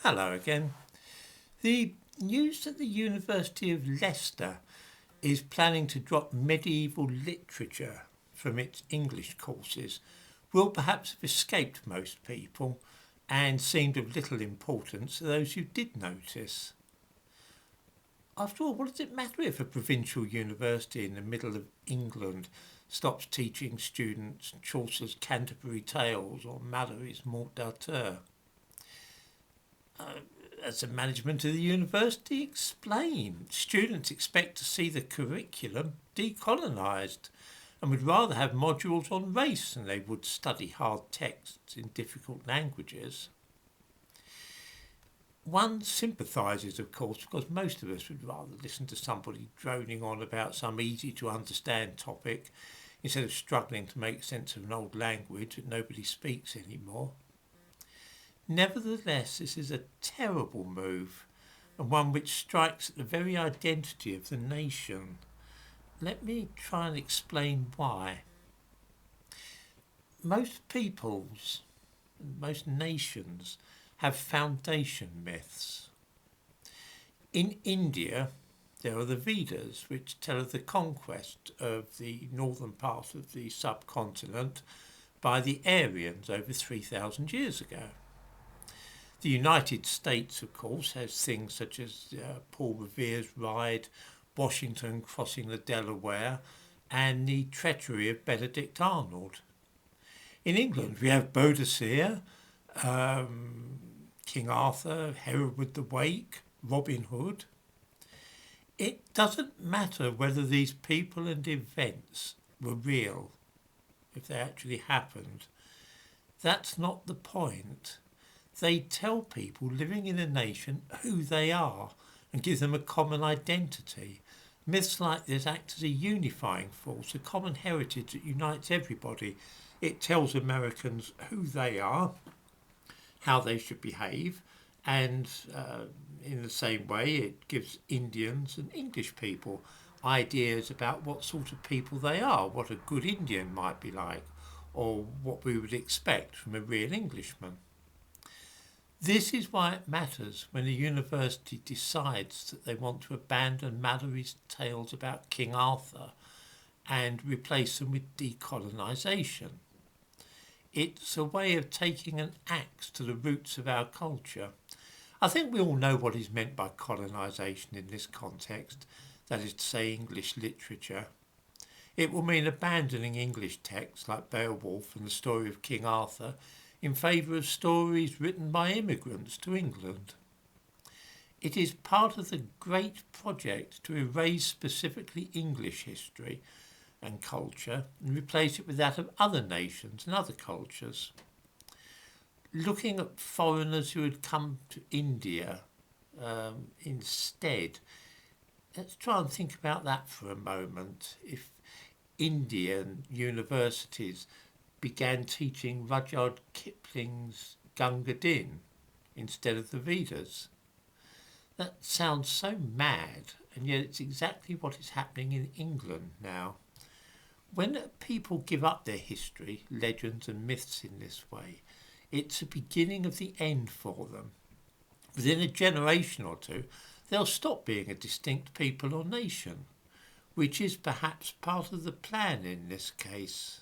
Hello again. The news that the University of Leicester is planning to drop medieval literature from its English courses will perhaps have escaped most people and seemed of little importance to those who did notice. After all, what does it matter if a provincial university in the middle of England stops teaching students Chaucer's Canterbury Tales or Malory's Morte d'Arthur? As the management of the university explained, students expect to see the curriculum decolonised and would rather have modules on race than they would study hard texts in difficult languages. One sympathises, of course, because most of us would rather listen to somebody droning on about some easy to understand topic instead of struggling to make sense of an old language that nobody speaks anymore. Nevertheless, this is a terrible move, and one which strikes at the very identity of the nation. Let me try and explain why. Most peoples, most nations, have foundation myths. In India, there are the Vedas, which tell of the conquest of the northern part of the subcontinent by the Aryans over 3,000 years ago. The United States, of course, has things such as Paul Revere's ride, Washington crossing the Delaware, and the treachery of Benedict Arnold. In England, we have Boadicea, King Arthur, Hereward the Wake, Robin Hood. It doesn't matter whether these people and events were real, if they actually happened. That's not the point. They tell people living in a nation who they are and give them a common identity. Myths like this act as a unifying force, a common heritage that unites everybody. It tells Americans who they are, how they should behave, and in the same way it gives Indians and English people ideas about what sort of people they are, what a good Indian might be like, or what we would expect from a real Englishman. This is why it matters when a university decides that they want to abandon Malory's tales about King Arthur and replace them with decolonisation. It's a way of taking an axe to the roots of our culture. I think we all know what is meant by colonisation in this context, that is to say English literature. It will mean abandoning English texts like Beowulf and the story of King Arthur in favour of stories written by immigrants to England. It is part of the great project to erase specifically English history and culture and replace it with that of other nations and other cultures. Looking at foreigners who had come to India instead, let's try and think about that for a moment. If Indian universities began teaching Rudyard Kipling's Gunga Din instead of the Vedas. That sounds so mad, and yet it's exactly what is happening in England now. When people give up their history, legends and myths in this way, it's a beginning of the end for them. Within a generation or two, they'll stop being a distinct people or nation, which is perhaps part of the plan in this case.